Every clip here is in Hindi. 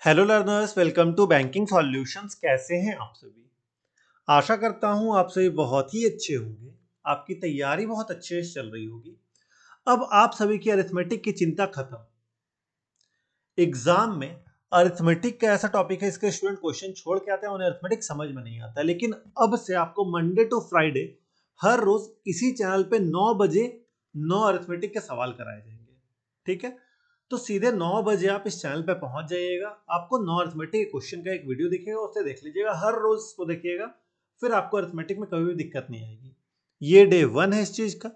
Hello learners, welcome to banking solutions. कैसे हैं आप सभी? आशा करता हूं आप सभी बहुत ही अच्छे होंगे। आपकी तैयारी बहुत अच्छे से चल रही होगी। अब आप सभी की अरिथमेटिक की चिंता खत्म। एग्जाम में अरिथमेटिक का ऐसा टॉपिक है, इसके स्टूडेंट क्वेश्चन छोड़ के आते हैं, उन्हें अरिथमेटिक समझ में नहीं आता। लेकिन अब से आपको मंडे टू फ्राइडे हर रोज इसी चैनल पे 9 बजे 9 अरिथमेटिक के सवाल कराए जाएंगे। ठीक है, तो सीधे 9 बजे आप इस चैनल पे पहुंच जाइएगा। आपको 9 अरिथमेटिक क्वेश्चन का एक वीडियो दिखेगा, उसे देख लीजिएगा, हर रोज उसको देखिएगा। फिर आपको अरिथमेटिक में कभी भी दिक्कत नहीं आएगी। ये डे 1 है इस चीज का।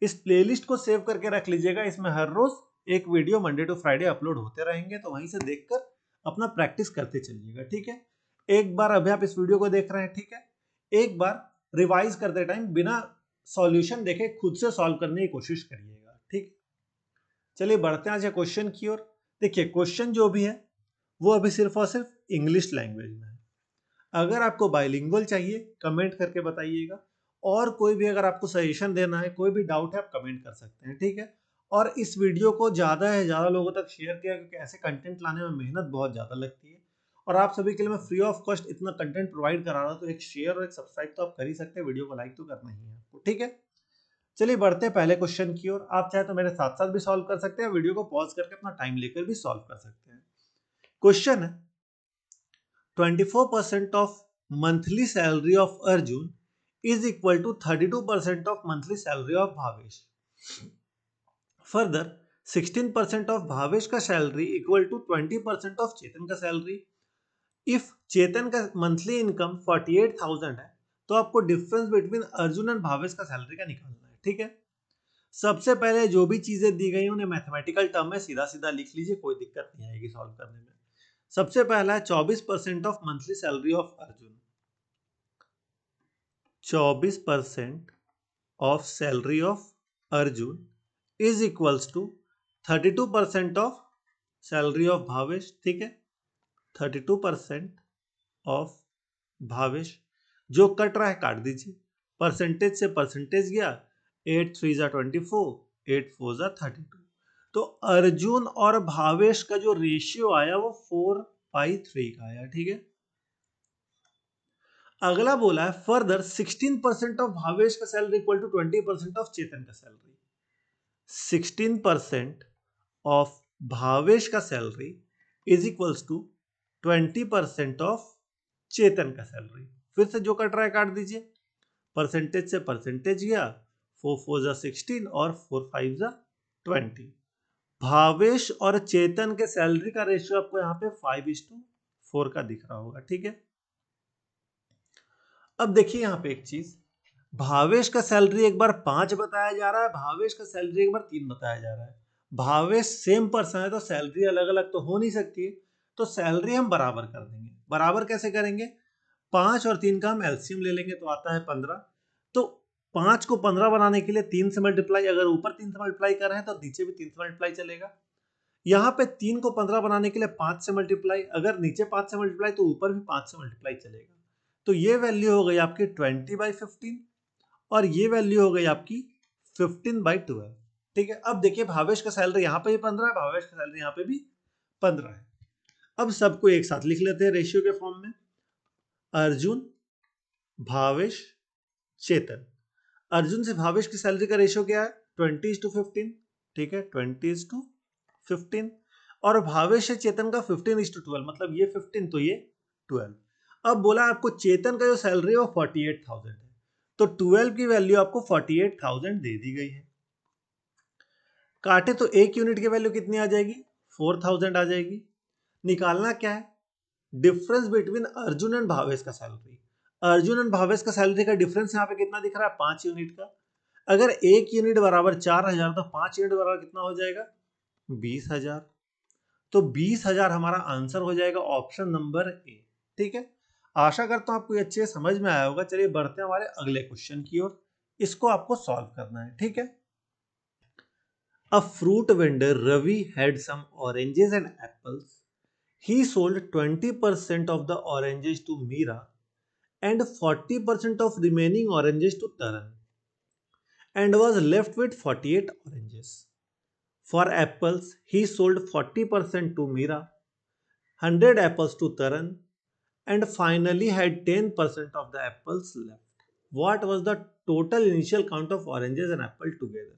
इस प्लेलिस्ट को सेव करके रख लीजिएगा, इसमें हर रोज एक video Monday to Friday upload होते रहेंगे, तो वहीं से देखकर अपना प्रैक्टिस करते चलिएगा। ठीक है, एक बार अभी आप इस वीडियो को देख रहे हैं, ठीक है, एक बार रिवाइज करते टाइम बिना सॉल्यूशन देखे खुद से सॉल्व करने की कोशिश करिएगा। ठीक, चलिए बढ़ते हैं आज क्वेश्चन की ओर। देखिए, क्वेश्चन जो भी है वो अभी सिर्फ और सिर्फ इंग्लिश लैंग्वेज में है। अगर आपको बाइलिंगुअल चाहिए कमेंट करके बताइएगा, और कोई भी अगर आपको सजेशन देना है, कोई भी डाउट है, आप कमेंट कर सकते हैं। ठीक है, और इस वीडियो को ज़्यादा से ज़्यादा लोगों तक शेयर किया, क्योंकि ऐसे कंटेंट लाने में मेहनत बहुत ज़्यादा लगती है। और आप सभी के लिए मैं फ्री ऑफ कॉस्ट इतना कंटेंट प्रोवाइड करा रहा हूँ, तो एक शेयर और एक सब्सक्राइब तो आप कर ही सकते हैं, वीडियो को लाइक तो करना ही है आपको। ठीक है, चलिए बढ़ते हैं पहले क्वेश्चन की ओर। आप चाहे तो मेरे साथ साथ भी सॉल्व कर सकते हैं, वीडियो को पॉज करके अपना टाइम लेकर भी सॉल्व कर सकते हैं। क्वेश्चन है, 24% of monthly salary of Arjun is equal to 32% of monthly salary of Bhavesh. Further, 16% of Bhavesh का salary equal to 20% of चेतन का salary. If चेतन का मंथली इनकम 48,000 है, तो आपको difference between Arjun and Bhavesh का सैलरी का निकालना है। ठीक है, सबसे पहले जो भी चीजें दी गई उन्हें मैथमेटिकल टर्म में सीधा सीधा लिख लीजिए, कोई दिक्कत नहीं आएगी सॉल्व करने में। सबसे पहला है 24% of monthly salary of Arjun. 24% of salary of Arjun is equals to 32% of salary of Bhavesh. ठीक है, 32% ऑफ भावेश, जो कट रहा है काट दीजिए, परसेंटेज से परसेंटेज गया, 8 3 जा 24, 8 4 जा 32। तो अर्जुन और भावेश का जो रेशियो आया वो 4:3 का आया। ठीक है, अगला बोला है फर्दर 16% ऑफ भावेश का salary equal to 20% of Chetan का सैलरी। 16% ऑफ भावेश का salary is equals to 20% of Chetan का सैलरी। फिर से जो कट रहा है काट दीजिए, परसेंटेज से परसेंटेज गया, 4 4 जा 16 और 4 5 जा 20। भावेश और चेतन के सैलरी का रेशियो आपको यहाँ पे 5:4 का दिख रहा होगा। ठीक है, अब देखिए यहाँ पे एक चीज, भावेश का सैलरी एक बार 5 बताया जा रहा है, भावेश का सैलरी एक बार 3 बताया जा रहा है। भावेश सेम पर्सन है तो सैलरी अलग अलग तो हो नहीं सकती है, तो सैलरी हम बराबर कर देंगे। बराबर कैसे करेंगे? 5 और 3 का हम एलसीएम ले लेंगे तो आता है 15। तो 5 को 15 बनाने के लिए 3 से मल्टीप्लाई, अगर ऊपर 3 से मल्टीप्लाई कर रहे हैं तो नीचे भी 3 से मल्टीप्लाई चलेगा। यहाँ पे 3 को 15 बनाने के लिए 5 से मल्टीप्लाई, अगर नीचे 5 से मल्टीप्लाई तो ऊपर भी 5 से मल्टीप्लाई चलेगा। तो ये वैल्यू हो गई आपकी 20/15, और ये वैल्यू हो गई आपकी 15/12। ठीक है, अब देखिए भावेश का सैलरी यहाँ पे भी 15 है, भावेश का सैलरी यहाँ पे भी 15 है। अब सबको एक साथ लिख लेते हैं रेशियो के फॉर्म में। अर्जुन, भावेश, चेतन। अर्जुन से भावेश की सैलरी का रेशियो क्या है? 20:15। ठीक है, 20:15। और भावेश से चेतन का 15:12, मतलब ये 15 तो ये 12। अब बोला आपको चेतन का जो सैलरी है वो 48,000 है, तो 12 की वैल्यू आपको 48,000 दे दी गई है। काटे तो एक यूनिट की वैल्यू कितनी आ जाएगी? 4,000 आ जाएगी। निकालना क्या है? Difference between Arjun and Bhavesh का सैलरी। अर्जुन एंड भावेश का सैलरी का डिफरेंस यहाँ पे कितना दिख रहा है? 5 यूनिट का। अगर एक यूनिट बराबर 4,000 तो 5 यूनिट बराबर कितना हो जाएगा? 20,000। तो 20,000 हमारा आंसर हो जाएगा ऑप्शन नंबर ए। ठीक है, आशा करता हूं आपको ये अच्छे समझ में आया होगा। चलिए बढ़ते हैं हमारे अगले क्वेश्चन की ओर, इसको आपको सॉल्व करना है। ठीक है, a fruit vendor Ravi had some oranges and apples. He sold 20% of the oranges to Meera and 40% of remaining oranges to Taran, and was left with 48 oranges. For apples, he sold 40% to Meera. 100 apples to Taran and finally had 10% of the apples left. What was the total initial count of oranges and apple together?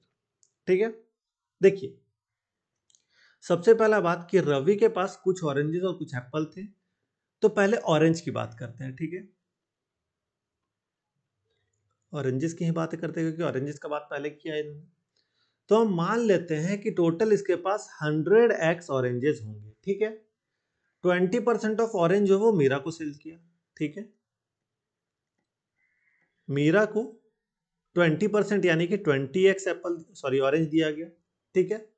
ठीक है, देखिए सबसे पहला बात कि रवि के पास कुछ ऑरेंजेस और कुछ एप्पल थे, तो पहले ऑरेंज की बात करते हैं। ठीक है, ऑरेंजेस की ही बात करते हैं क्योंकि ऑरेंजेस का बात पहले किया है इन्होंने। तो हम मान लेते हैं कि टोटल इसके पास 100x ऑरेंजेस होंगे। ठीक है, 20% ऑफ ऑरेंज जो वो मीरा को सेल किया। ठीक है, मीरा को 20% यानी कि 20x एप्पल सॉरी ऑरेंज दिया गया। ठीक है,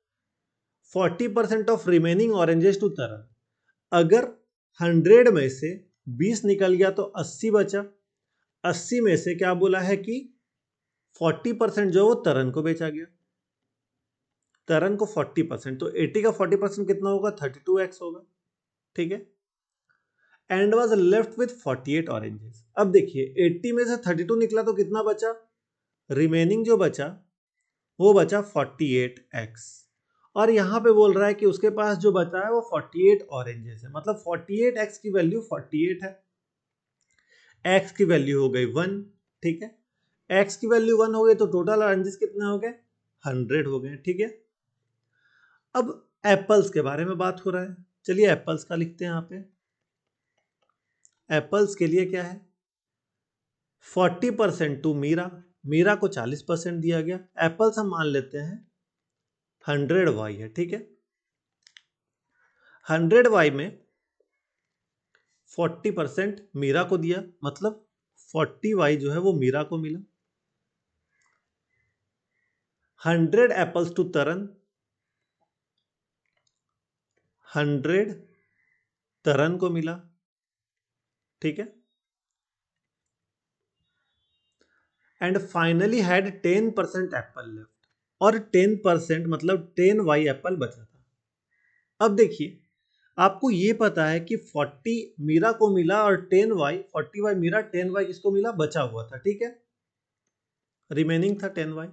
40% ऑफ रिमेनिंग ऑरेंजेस टू तरन। अगर 100 में से 20 निकल गया तो 80 बचा। 80 में से क्या बोला है कि 40% जो वो तरन को बेचा गया। तरन को 40%, तो 80 का 40% कितना होगा? 32x होगा। ठीक है, and was left with 48 oranges. अब देखिए 80 में से 32 निकला तो कितना बचा? रिमेनिंग जो बचा वो बचा 48x। और यहां पे बोल रहा है कि उसके पास जो बचा है वो 48 ऑरेंजेस है, मतलब 48x की वैल्यू 48 है। x की वैल्यू हो गई 1। ठीक है, x की वैल्यू 1 हो गई तो टोटल ऑरेंजेस कितने हो गए? 100 हो गए। ठीक है, अब एप्पल्स के बारे में बात हो रहा है। चलिए एप्पल्स का लिखते हैं यहाँ पे। एप्पल्स के लिए क्या है? 40% टू मीरा, मीरा को 40% दिया गया। एप्पल्स हम मान लेते हैं 100y है। ठीक है, 100y में 40% मीरा को दिया, मतलब 40y जो है वो मीरा को मिला। 100 एप्पल्स टू तरन, 100 तरन को मिला। ठीक है, and finally had 10% Apple left, और 10% मतलब 10y एप्पल बचा था। अब देखिए आपको ये पता है कि 40 मीरा को मिला और 10y 40y मीरा, 10y किसको मिला? बचा हुआ था। ठीक है, रिमेनिंग था 10y।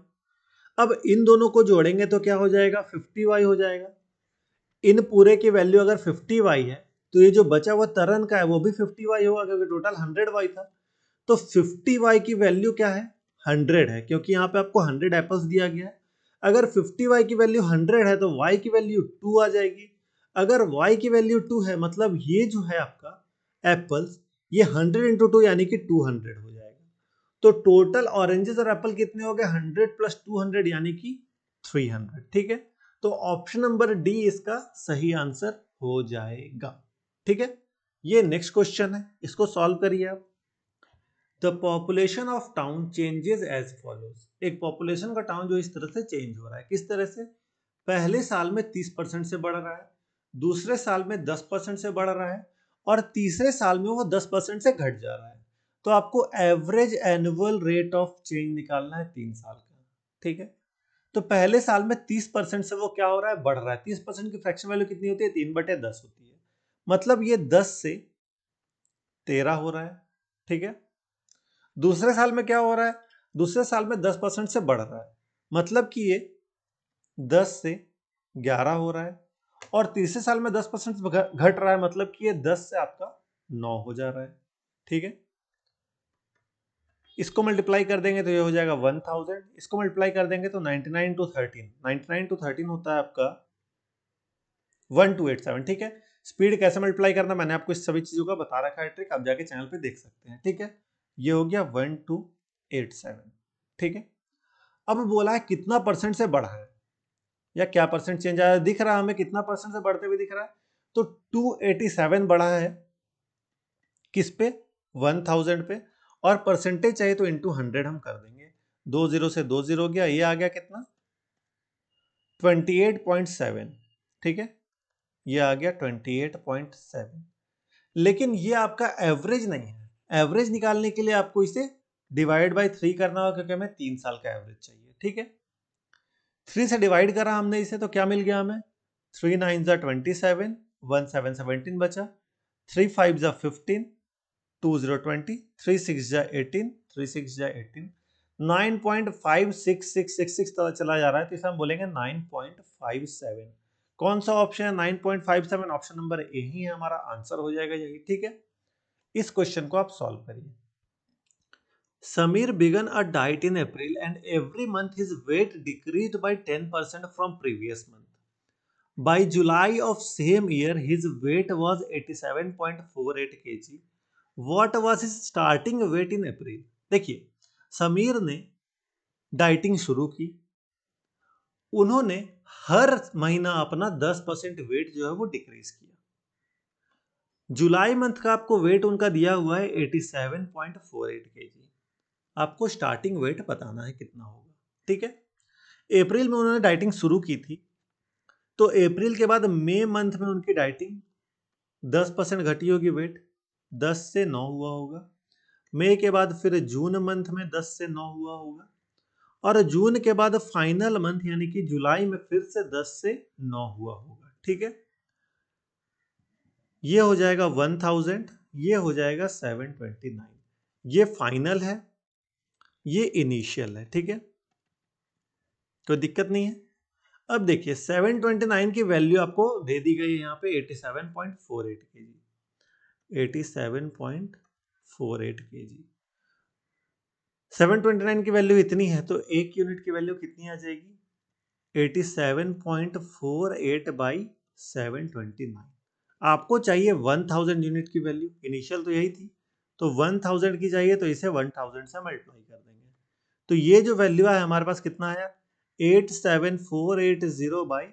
अब इन दोनों को जोड़ेंगे तो क्या हो जाएगा? 50y हो जाएगा। इन पूरे की वैल्यू अगर 50y है तो ये जो बचा हुआ तरन का है वो भी 50y होगा क्योंकि टोटल 100y था। तो 50y की वैल्यू क्या है? 100 है, क्योंकि यहाँ पे आपको 100 एप्पल्स दिया गया है। अगर 50y की वैल्यू 100 है तो y की वैल्यू 2 आ जाएगी। अगर y की वैल्यू 2 है मतलब ये जो है आपका एप्पल्स, ये 100 इंटू 2 यानी कि 200 हो जाएगा। तो टोटल ऑरेंजेस और एप्पल कितने हो गए? 100 प्लस 200 यानी कि 300। ठीक है, तो ऑप्शन नंबर डी इसका सही आंसर हो जाएगा। ठीक है, ये नेक्स्ट क्वेश्चन है, इसको सॉल्व करिए आप। The population of town changes as follows. एक पॉपुलेशन का टाउन जो इस तरह से चेंज हो रहा है, किस तरह से? पहले साल में 30% से बढ़ रहा है, दूसरे साल में 10% से बढ़ रहा है, और तीसरे साल में वो 10% से घट जा रहा है। तो आपको average annual rate of change निकालना है 3 साल का। ठीक है, तो पहले साल में 30% से वो क्या हो रहा है? बढ़ रहा है। 30% की फ्रैक्शन वैल्यू कितनी होती है? 3/10 होती है, मतलब ये 10 से 13 हो रहा है। ठीक है, दूसरे साल में क्या हो रहा है? दूसरे साल में 10% से बढ़ रहा है, मतलब कि ये 10 से 11 हो रहा है, और तीसरे साल में 10% घट रहा है, मतलब कि ये 10 से आपका 9 हो जा रहा है। ठीक है, इसको मल्टीप्लाई कर देंगे तो ये हो जाएगा 1000। इसको मल्टीप्लाई कर देंगे तो 99 टू 13, 99 टू 13 होता है आपका 1287। ठीक है, स्पीड कैसे मल्टीप्लाई करना मैंने आपको इस सभी चीजों का बता रखा है, ट्रिक आप जाके चैनल पे देख सकते हैं। ठीक है, ये हो गया 1287। ठीक है, अब बोला है कितना परसेंट से बढ़ा है या क्या परसेंट चेंज आया, दिख रहा है हमें कितना परसेंट से बढ़ते हुए दिख रहा है। तो 287 बढ़ा है किस पे? 1000 पे, और परसेंटेज चाहिए तो इंटू 100 हम कर देंगे। 20 से 20 हो गया, ये आ गया कितना? 28.7। ठीक है, ये आ गया 28.7। लेकिन ये आपका एवरेज नहीं है। एवरेज निकालने के लिए आपको इसे डिवाइड बाय 3 करना होगा क्योंकि हमें 3 साल का एवरेज चाहिए। ठीक है, 3 से डिवाइड करा हमने इसे तो क्या मिल गया हमें? 3 9 जा 27, 1 7 17 बचा, 3 5 जा 15, 2 0 20, 3 6 जा 18, 3 6 जा 18, 9.56666 चला जा रहा है, तो इसे हम बोलेंगे 9.57। कौन सा ऑप्शन है? 9.57, ऑप्शन नंबर ए ही है हमारा आंसर हो जाएगा यही, ठीक है। इस क्वेश्चन को आप सॉल्व करिए। Sameer began a diet in April and every month his weight decreased by 10% from previous month. By July of same year his weight was 87.48 kg. What was his starting weight in April? देखिए, समीर ने डाइटिंग शुरू की, उन्होंने हर महीना अपना 10% वेट जो है वो डिक्रीज किया। जुलाई मंथ का आपको वेट उनका दिया हुआ है 87.48 kg। आपको स्टार्टिंग वेट बताना है कितना होगा, ठीक है। अप्रैल में उन्होंने डाइटिंग शुरू की थी, तो अप्रैल के बाद मई मंथ में उनकी डाइटिंग 10% घटी होगी, वेट 10 से 9 हुआ होगा। मई के बाद फिर जून मंथ में 10 से 9 हुआ होगा, और जून के बाद फाइनल मंथ यानी कि जुलाई में फिर से 10 से 9 हुआ होगा, ठीक है। ये हो जाएगा 1000, ये हो जाएगा 729। ये फाइनल है, ये इनिशियल है, ठीक है, कोई दिक्कत नहीं है। अब देखिए 729 की वैल्यू आपको दे दी गई है यहाँ पे 87.48 kg, 87.48 kg। 729 की वैल्यू इतनी है तो एक यूनिट की वैल्यू कितनी आ जाएगी? 87.48 बाई 729। आपको चाहिए 1000 यूनिट की वैल्यू, इनिशियल तो यही थी, तो 1000 की चाहिए तो इसे 1000 से मल्टीप्लाई कर देंगे। तो ये जो वैल्यू है हमारे पास कितना आया? 87480 बाई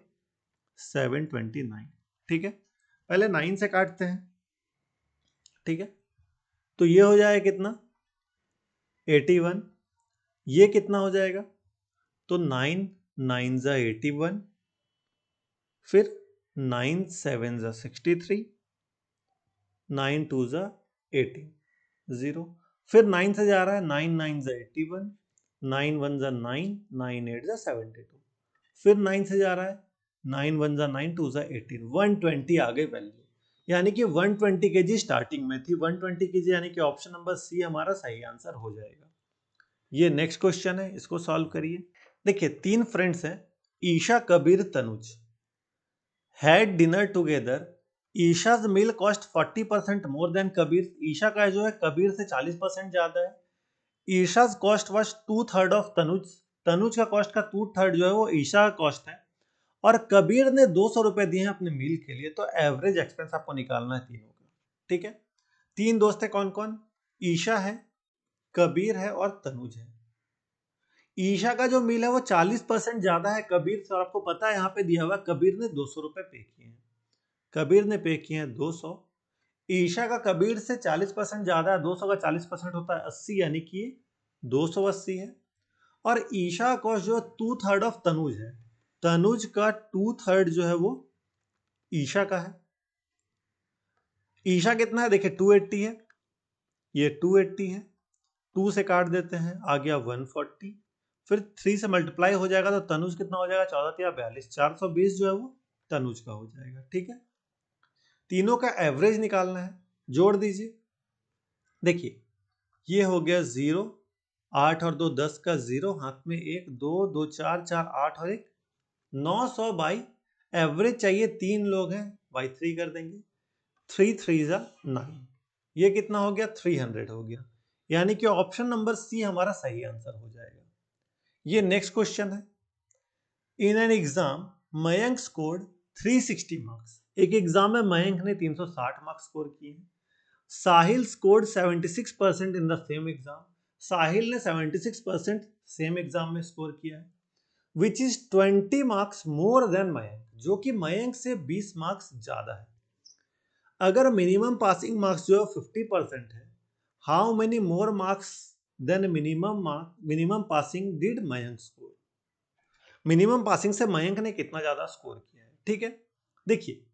729, ठीक है। पहले 9 से काटते हैं, ठीक है, तो ये हो जाएगा कितना? 81। ये कितना हो जाएगा? तो 9 9 जा 81, फिर 9 7 जा 63, 9 2 जा 18, 0, फिर 9 से जा रहा है, 9 9 जा 81, 9 1 जा 9, 9 8 जा 72, फिर 9 से जा रहा है, 9 1 जा 9, 2 जा 18, 120 आ गई वैल्यू, यानी कि 120 kg स्टार्टिंग में थी। 120 kg यानी कि ऑप्शन नंबर सी हमारा सही आंसर हो जाएगा। ये नेक्स्ट क्वेश्चन है, इसको सॉल्व करिए। देखिए 3 फ्रेंड्स हैं, Isha, Kabir, Tanuj, had dinner together. Isha's meal cost 40% more than Kabir. Isha का जो है कबीर से 40% ज्यादा है। Isha's cost was 2/3 of Tanuj. Tanuj का कॉस्ट का 2/3 जो है वो ईशा का कॉस्ट है, और कबीर ने 200 रुपए दिए हैं अपने मील के लिए, तो एवरेज एक्सपेंस आपको निकालना है तीनों का, ठीक है। 3 दोस्त है, कौन कौन? ईशा है, कबीर है और तनुज है। ईशा का जो मील है वो 40% ज्यादा है कबीर से, और आपको पता है यहाँ पे दिया हुआ कबीर ने 200 रुपए पे किए हैं। कबीर ने पे किए हैं 200। ईशा का कबीर से 40% ज्यादा है, 200 का 40% होता है 80, यानी कि 280 है। और ईशा का कॉस्ट जो 2/3 ऑफ तनुज है, तनुज का 2/3 जो है वो ईशा का है। ईशा कितना है? देखिए 280 है, ये 280 है, 2 से काट देते हैं, आ गया 140, फिर 3 से मल्टीप्लाई हो जाएगा तो तनुज कितना हो जाएगा? 14 42, 420 जो है वो तनुज का हो जाएगा, ठीक है। तीनों का एवरेज निकालना है, जोड़ दीजिए। देखिए ये हो गया 0, 8 और 2 10 का 0, हाथ में 1 2 2 4 4 8 और 1 900 बाई एवरेज चाहिए, 3 लोग हैं, बाई 3 कर देंगे, 3 3 जा 9, ये कितना हो गया? 300 हो गया, यानी कि ऑप्शन नंबर सी हमारा सही आंसर हो जाएगा। ये नेक्स्ट क्वेश्चन है। In an exam Mayank scored 360 marks. एक एग्जाम में मयंक ने 360 मार्क्स स्कोर किए हैं। Sahil scored 76% in the same exam. Sahil ने 76% सेम एग्जाम में स्कोर किया है, which is 20 marks more than Mayank, जो कि मयंक से 20 मार्क्स ज्यादा है। अगर मिनिमम पासिंग मार्क्स जो है 50% है, how many more marks than minimum passing did Mayank score. Minimum passing से मयंक ने कितना ज्यादा स्कोर किया है, ठीक है। देखिए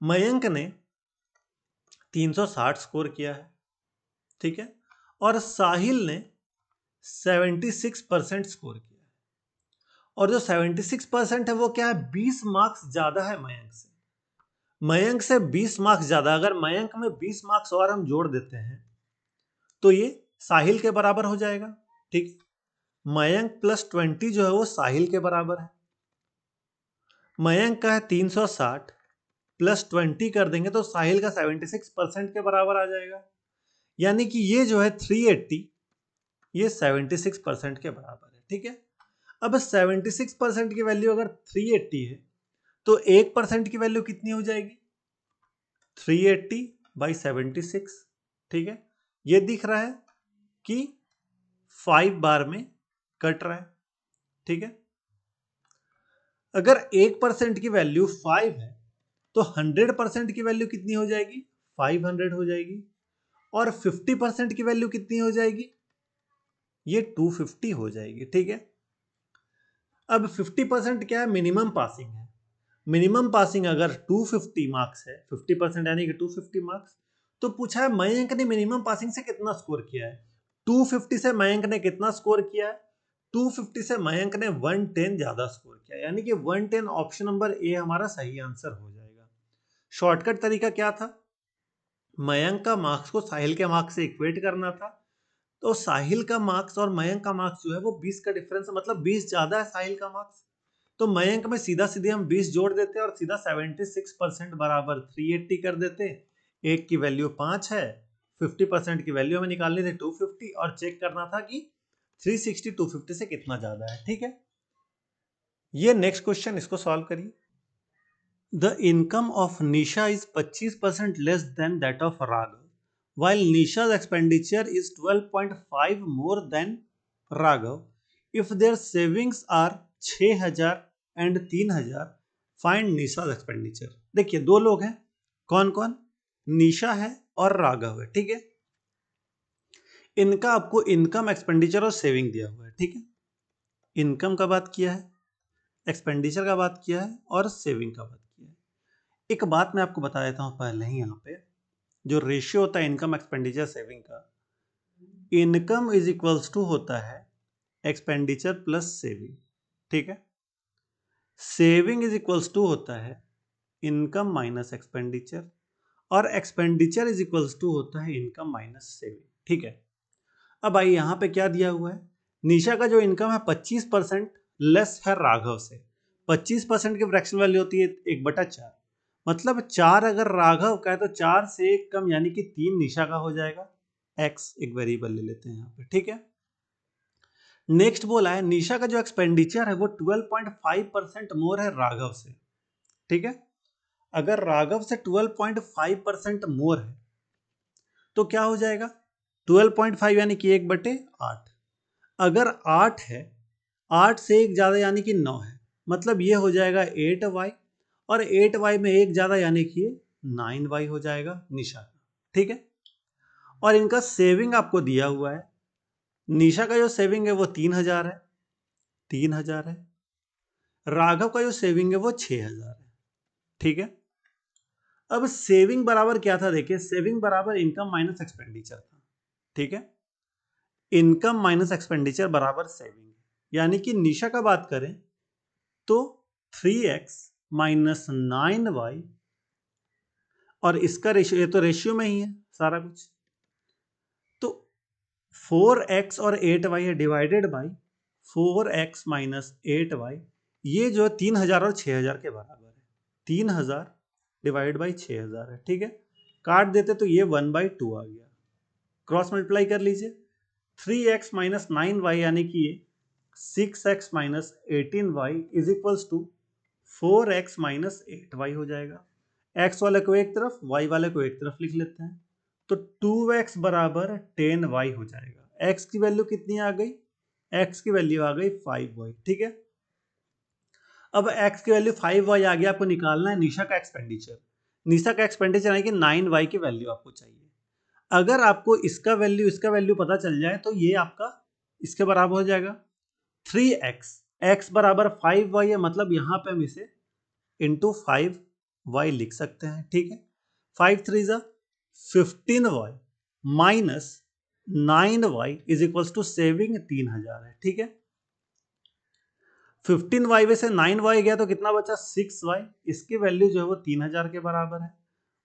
मयंक ने 360 स्कोर किया है, ठीक है, और साहिल ने 76% स्कोर किया है, और जो 76% है वो क्या है? 20 मार्क्स ज्यादा है मयंक से। मयंक से 20 मार्क्स ज्यादा, अगर मयंक में 20 मार्क्स और हम जोड़ देते हैं तो ये साहिल के बराबर हो जाएगा, ठीक। मयंक +20 जो है वो साहिल के बराबर है। मयंक का है 360 प्लस 20 कर देंगे तो साहिल का 76% के बराबर आ जाएगा। यानी कि ये जो है 380 ये 76% के बराबर है। ठीक है, अब 76% की वैल्यू अगर 380 है तो 1% की वैल्यू कितनी हो जाएगी? 380 बाई 76। ठीक है, ये दिख रहा है कि 5 बार में कट रहा है। ठीक है, अगर 1% की वैल्यू 5 है तो 100% की वैल्यू कितनी हो जाएगी? 500 हो जाएगी। और 50% की वैल्यू कितनी हो जाएगी? ये 250 हो जाएगी। ठीक है, अब 50% क्या है? मिनिमम पासिंग है। मिनिमम पासिंग अगर 250 मार्क्स है, 50% यानी कि 250 मार्क्स, तो पूछा है मयंक ने मिनिमम पासिंग से कितना स्कोर किया है। 250 से मयंक ने कितना स्कोर किया है? 250 से मयंक ने 110 ज्यादा स्कोर किया, यानी कि 110 ऑप्शन नंबर ए हमारा सही आंसर हो जाएगा। शॉर्टकट तरीका क्या था? मयंक का मार्क्स को साहिल के मार्क्स से इक्वेट करना था। तो साहिल का मार्क्स और मयंक का मार्क्स जो है वो 20 का डिफरेंस है, मतलब 20 ज्यादा है साहिल का मार्क्स। तो मयंक में सीधा सीधे हम 20 जोड़ देते और सीधा 76% बराबर 380 कर देते। एक की वैल्यू 5 है, 50% की वैल्यू हमें निकालनी थी 250 और चेक करना था कि 360 250 से कितना ज्यादा है। ठीक है, ये नेक्स्ट क्वेश्चन, इसको सॉल्व करिए। The income of Nisha is 25% less than that of Raghav, while Nisha's expenditure is 12.5 more than Raghav. If their savings are 6,000 and 3,000, find Nisha's expenditure. देखिए दो लोग हैं, कौन कौन? निशा है और राघव है। ठीक है, इनका आपको इनकम, एक्सपेंडिचर और सेविंग दिया हुआ है। ठीक है, इनकम का बात किया है, एक्सपेंडिचर का बात किया है और सेविंग का बात किया है। एक बात मैं आपको बता देता हूं पहले ही, यहाँ पे जो रेशियो होता है इनकम, एक्सपेंडिचर, सेविंग का, इनकम इज इक्वल्स टू होता है एक्सपेंडिचर प्लस सेविंग। ठीक है, सेविंग इज इक्वल्स टू होता है इनकम माइनस एक्सपेंडिचर, और एक्सपेंडिचर इज इक्वल्स टू होता है इनकम माइनस सेविंग। ठीक है, अब आइए यहाँ पे क्या दिया हुआ है। निशा का जो इनकम है 25% लेस है राघव से। 25% की फ्रैक्शन वैल्यू होती है 1/4, मतलब 4 अगर राघव का है तो 4 से 1 कम, यानी कि 3 निशा का हो जाएगा। एक्स एक वेरिएबल ले लेते हैं यहाँ पे। ठीक है, नेक्स्ट बोला है निशा का जो एक्सपेंडिचर है वो 12.5% मोर है राघव से। ठीक है, अगर राघव से 12.5% मोर है तो क्या हो जाएगा? 12.5 यानी कि 1/8। अगर 8 है, 8 से 1 ज्यादा यानी कि 9 है, मतलब ये हो जाएगा 8y, और 8y में 1 ज्यादा यानी कि 9y हो जाएगा निशा का। ठीक है, और इनका सेविंग आपको दिया हुआ है। निशा का जो सेविंग है वो 3,000 है, 3,000 है। राघव का जो सेविंग है वो 6,000 है। ठीक है, अब सेविंग बराबर क्या था? देखिए, सेविंग बराबर इनकम माइनस एक्सपेंडिचर था। ठीक है, इनकम माइनस एक्सपेंडिचर बराबर सेविंग, यानी कि निशा का बात करें तो 3x माइनस 9y, और इसका रेशियो, ये तो रेशियो में ही है सारा कुछ, तो 4x और 8y है divided by 4x minus 8y। ये जो 3,000 और 6,000 के बराबर है। 3,000 डिवाइड बाई 6,000 है। ठीक है, काट देते तो ये 1/2 आ गया। क्रॉस मल्टीप्लाई कर लीजिए, 3x माइनस 9y यानी कि ये 6x minus 18y is equals to 4x minus 8y हो जाएगा। x वाले को एक तरफ, y वाले को एक तरफ लिख लेते हैं, तो 2x बराबर 10y हो जाएगा। x की वैल्यू कितनी आ गई? x की वैल्यू आ गई 5y। ठीक है, अब x की वैल्यू 5y आ गया, आपको निकालना है निशा का एक्सपेंडिचर। निशा का एक्सपेंडिचर यानी कि 9y की वैल्यू आपको चाहिए। अगर आपको इसका वैल्यू पता चल जाए तो ये आपका इसके बराबर हो जाएगा 3x। x बराबर 5y है, मतलब यहां पे हम इसे इंटू 5y लिख सकते हैं। ठीक है, 5 3 जा 15y minus 9y is equals to saving 3,000 है। ठीक है, 15y में से 9y गया तो कितना बचा? 6y। इसकी वैल्यू जो है वो 3,000 के बराबर है।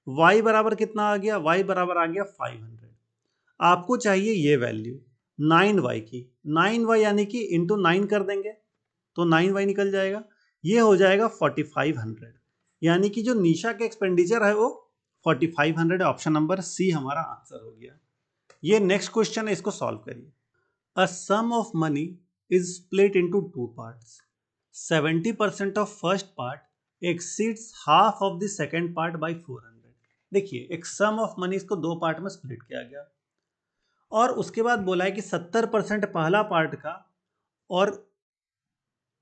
y बराबर कितना आ गया? y बराबर आ गया 500। आपको चाहिए ये वैल्यू 9y की। 9y यानी कि इंटू 9 कर देंगे तो 9y निकल जाएगा। ये हो जाएगा 4500, यानी कि जो निशा के एक्सपेंडिचर है वो 4500, ऑप्शन नंबर सी हमारा आंसर हो गया। ये नेक्स्ट क्वेश्चन है, इसको सॉल्व करिए। A sum of money is split into two parts, 70% of first part exceeds half of the second part by 400। देखिए एक सम ऑफ मनी, इसको दो पार्ट में स्प्लिट किया गया और उसके बाद बोला है कि 70% पहला पार्ट का और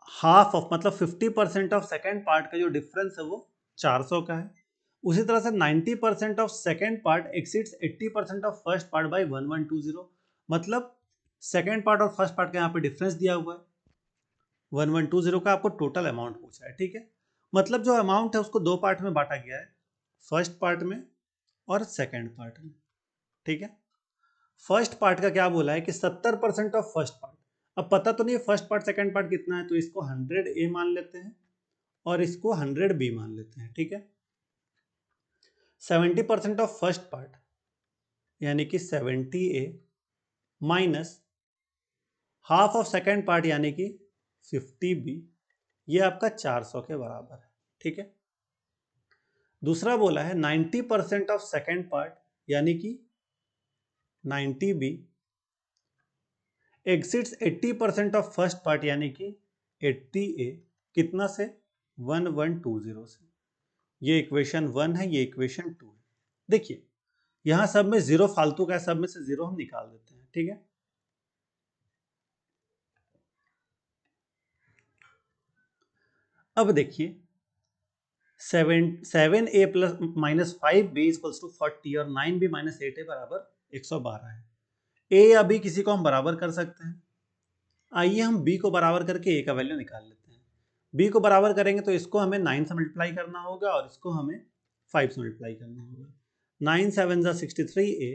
हाफ ऑफ मतलब 50% ऑफ सेकेंड पार्ट का जो डिफरेंस है वो 400 का है। उसी तरह से 90% of second part exceeds 80% of first part by 1120, मतलब सेकेंड पार्ट और फर्स्ट पार्ट का यहाँ पे डिफरेंस दिया हुआ है 1120 का, आपको टोटल अमाउंट पूछा है। ठीक है, मतलब जो अमाउंट है उसको दो पार्ट में बांटा गया है, फर्स्ट पार्ट में और सेकेंड पार्ट में। ठीक है, फर्स्ट पार्ट का क्या बोला है कि 70% ऑफ फर्स्ट पार्ट। अब पता तो नहीं है फर्स्ट पार्ट सेकंड पार्ट कितना है, तो इसको 100A मान लेते हैं और इसको 100B मान लेते हैं। ठीक है, 70% ऑफ फर्स्ट पार्ट यानी कि 70A minus half of second part यानी कि 50B, ये आपका 400 के बराबर है। ठीक है, दूसरा बोला है 90% ऑफ सेकंड पार्ट यानी कि 90B एक्सिट्स 80% ऑफ फर्स्ट पार्ट यानी कि 80A, कितना से 1120 से। ये इक्वेशन 1 है, ये इक्वेशन 2 है। देखिए यहां सब में जीरो फालतू का है, सब में से जीरो हम निकाल देते हैं। ठीक है, अब देखिए 7A plus minus 5B equals to 40 और 9B माइनस 8A बराबर 112 है। ए या बी किसी को हम बराबर कर सकते हैं। आइए हम बी को बराबर करके ए का वैल्यू निकाल लेते हैं। बी को बराबर करेंगे तो इसको हमें 9 से मल्टीप्लाई करना होगा और इसको हमें 5 से मल्टीप्लाई करना होगा। 9 7 जा 63A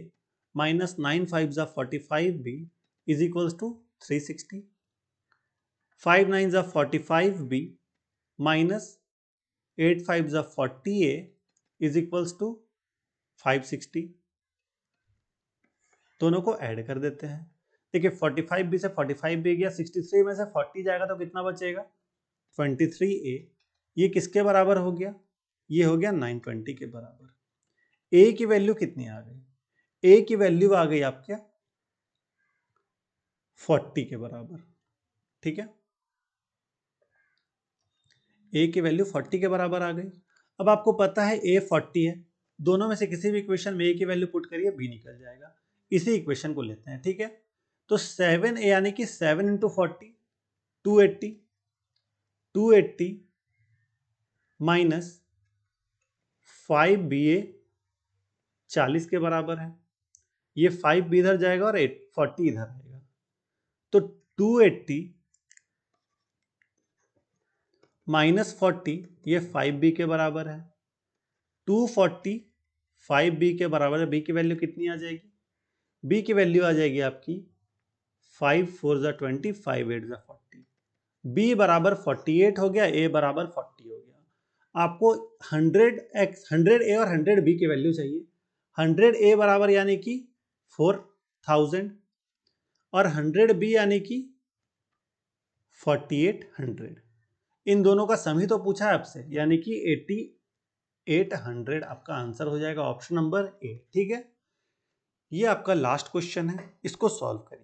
माइनस 9 5 जा 45B इज इक्वल्स टू 360। 5 9 जा 45B माइनस 8 5 जा 40A इज इक्वल्स टू 560। दोनों को ऐड कर देते हैं। देखिए 45B से 45B गया, 63 में से 40 जाएगा तो कितना बचेगा 23A। ये किसके बराबर हो गया, ये हो गया 920 के बराबर। ए की वैल्यू कितनी आ गई, ए की वैल्यू आ गई आपके 40 के बराबर। ठीक है, ए की वैल्यू 40 के बराबर आ गई। अब आपको पता है ए 40 है, दोनों में से किसी भी इक्वेशन में ए की वैल्यू पुट करिए बी निकल जाएगा। इसी इक्वेशन को लेते हैं। ठीक है, तो 7A यानी कि 7 इंटू 40 280, 280 माइनस 5BA 40 के बराबर है। ये 5B इधर जाएगा और 40 इधर आएगा, तो 280 माइनस 40 ये 5B के बराबर है। 240 5B के बराबर है। बी की वैल्यू कितनी आ जाएगी, बी की वैल्यू आ जाएगी आपकी 5 4 जा 20 5 8 जा 40। बी बराबर 48 हो गया, ए बराबर 40 हो गया। आपको 100A और 100B की वैल्यू चाहिए। 100A बराबर यानी कि 4000 और 100B यानी कि 4800। इन दोनों का सम ही तो पूछा है आपसे, यानी कि 8800 आपका आंसर हो जाएगा, ऑप्शन नंबर ए। ठीक है, ये आपका लास्ट क्वेश्चन है, इसको सॉल्व करिए।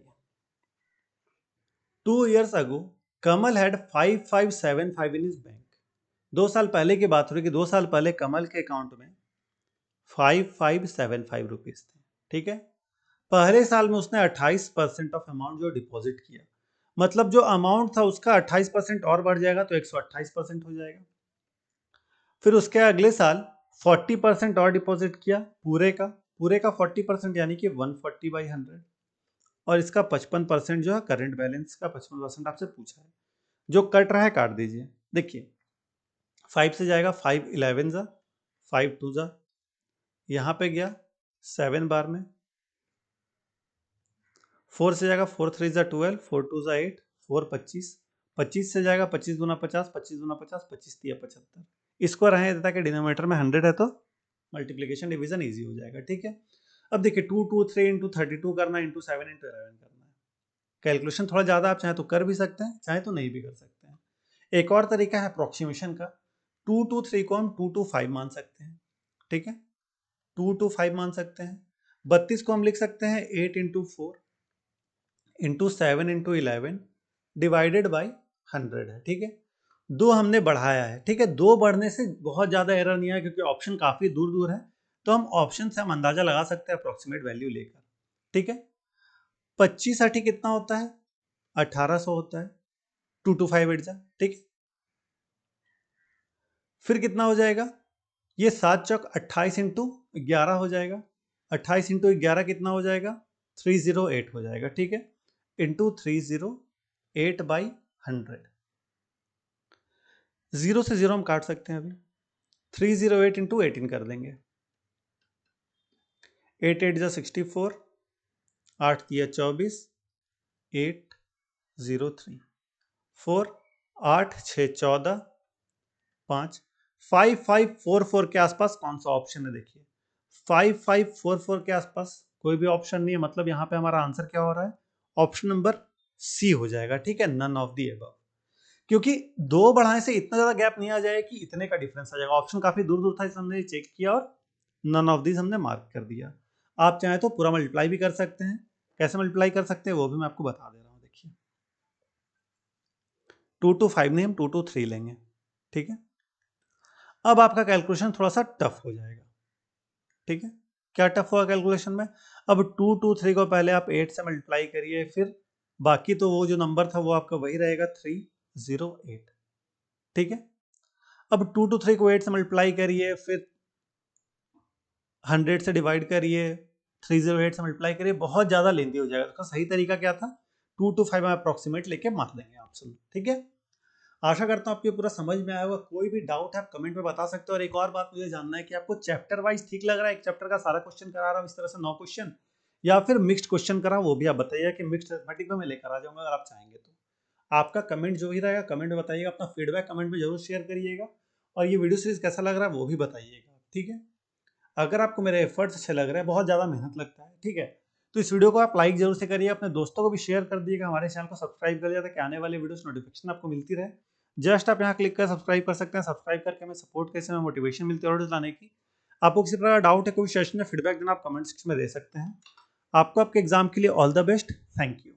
2 years ago Kamal had 5575 in his bank. 2 साल पहले की बात हो रही कि 2 साल पहले कमल के अकाउंट में 5575 रुपीज थे। ठीक है, पहले साल में उसने 28% ऑफ अमाउंट जो डिपॉजिट किया, मतलब जो अमाउंट था उसका 28% और बढ़ जाएगा तो 128% हो जाएगा। फिर उसके अगले साल 40% और डिपॉजिट किया, पूरे का 40% यानी कि 140/100, और इसका 55% जो है करंट बैलेंस का 55% आपसे पूछा है। जो कट रहा है काट दीजिए। देखिए 5 से जाएगा 5 11 जा 5 2 जा, यहाँ पे गया 7 बार में। 4 से जाएगा 4 3 जा 12 4 2 जा 8 4 25, 25 से जाएगा 25 दूना 50 25 दूना 50 25 तिया 75। इसको रहे देता कि डिनोमिनेटर में 100 है तो मल्टीप्लिकेशन डिवीजन इजी हो जाएगा। ठीक है, अब देखिए 2 2 3 इंटू 32 करना है, इंटू 7 इंटू 11 करना है। कैलकुलेशन थोड़ा ज़्यादा आप चाहे तो कर भी सकते हैं, चाहे तो नहीं भी कर सकते हैं। एक और तरीका है अप्रोक्सीमेशन का, 2 to 3 को हम 2 to 5 मान सकते हैं, ठीक है, 2 to 5 मान सकते हैं। 32 को हम लिख सकते हैं 8 into 4 into 7 into 11 divided by 100 है, ठीक है। दो हमने बढ़ाया है, ठीक है, दो बढ़ने से बहुत ज्यादा एरर नहीं है क्योंकि ऑप्शन काफी दूर दूर है, तो हम ऑप्शन से हम अंदाजा लगा सकते हैं अप्रोक्सीमेट वैल्यू लेकर, ठीक है। 25 60 कितना होता है, 1800 होता है, 2 to 5 एट जा, ठीक है। फिर कितना हो जाएगा, ये 7 चौक 28 इंटू 11 हो जाएगा, 28 इंटू 11 कितना हो जाएगा, 308 हो जाएगा, ठीक है, इंटू 308 बाई 100। जीरो से जीरो हम काट सकते हैं अभी, 308 इंटू 18 कर देंगे, 8 8 जा 64, 8 किया 24, 803 4, 8 6 14, 5 5544 के आसपास कौन सा ऑप्शन है, देखिए 5544 के आसपास कोई भी ऑप्शन नहीं है, मतलब यहां पे हमारा आंसर क्या हो रहा है, ऑप्शन नंबर सी हो जाएगा, ठीक है, नन ऑफ दी अबव। क्योंकि दो बढ़ाने से इतना ज्यादा गैप नहीं आ जाए कि इतने का डिफरेंस आ जाएगा, ऑप्शन काफी दूर दूर था इसलिए हमने चेक किया और नन ऑफ दिस हमने मार्क कर दिया। आप चाहें तो पूरा मल्टीप्लाई भी कर सकते हैं, कैसे मल्टीप्लाई कर सकते हैं वो भी मैं आपको बता दे रहा हूं, देखिए 2 to 5 नहीं, हम 2 to 3 लेंगे, ठीक है। अब आपका कैलकुलेशन थोड़ा सा टफ हो जाएगा, ठीक है। क्या टफ हुआ कैलकुलेशन में, अब 2 to 3 को पहले आप 8 से मल्टीप्लाई करिए, फिर बाकी तो वो जो नंबर था वो आपका वही रहेगा 308, ठीक है। अब 2 to 3 को 8 से मल्टीप्लाई करिए, फिर 100 से डिवाइड करिए, 308 से मल्टीप्लाई करिए, बहुत ज्यादा लेंदी हो जाएगा। तो सही तरीका क्या था, 2 to 5 में अप्रोक्सीमेट लेके मार लेंगे आपसे, ठीक है। आशा करता हूँ आपको ये पूरा समझ में आया होगा, कोई भी डाउट है आप कमेंट में बता सकते हो। और एक और बात मुझे जानना है कि आपको चैप्टर वाइज ठीक लग रहा है, एक चैप्टर का सारा क्वेश्चन करा रहा हूँ इस तरह से 9 क्वेश्चन, या फिर मिक्स्ड क्वेश्चन करा, वो भी आप बताइए कि मिक्स्ड मैथमेटिक्स में मैं लेकर आ जाऊंगा अगर आप चाहेंगे तो। आपका कमेंट जो ही रहेगा कमेंट में बताइएगा, अपना फीडबैक कमेंट में जरूर शेयर करिएगा, और ये वीडियो सीरीज कैसा लग रहा है वो भी बताइएगा, ठीक है। अगर आपको मेरे एफर्ट्स अच्छे लग रहे हैं, बहुत ज़्यादा मेहनत लगता है, ठीक है, तो इस वीडियो को आप लाइक जरूर से करिए, अपने दोस्तों को भी शेयर कर दिएगा, हमारे चैनल को सब्सक्राइब कर दिया ताकि आने वाले वीडियोस नोटिफिकेशन आपको मिलती रहे। जस्ट आप यहाँ क्लिक कर सब्सक्राइब कर सकते हैं, सब्सक्राइब करके हमें सपोर्ट कैसे, हमें मोटिवेशन मिलती है और लाने की। आपको किसी प्रकार डाउट है, कोई सेशन या फीडबैक देना, आप कमेंट सेक्शन में दे सकते हैं। आपको आपके एग्जाम के लिए all the best, thank you.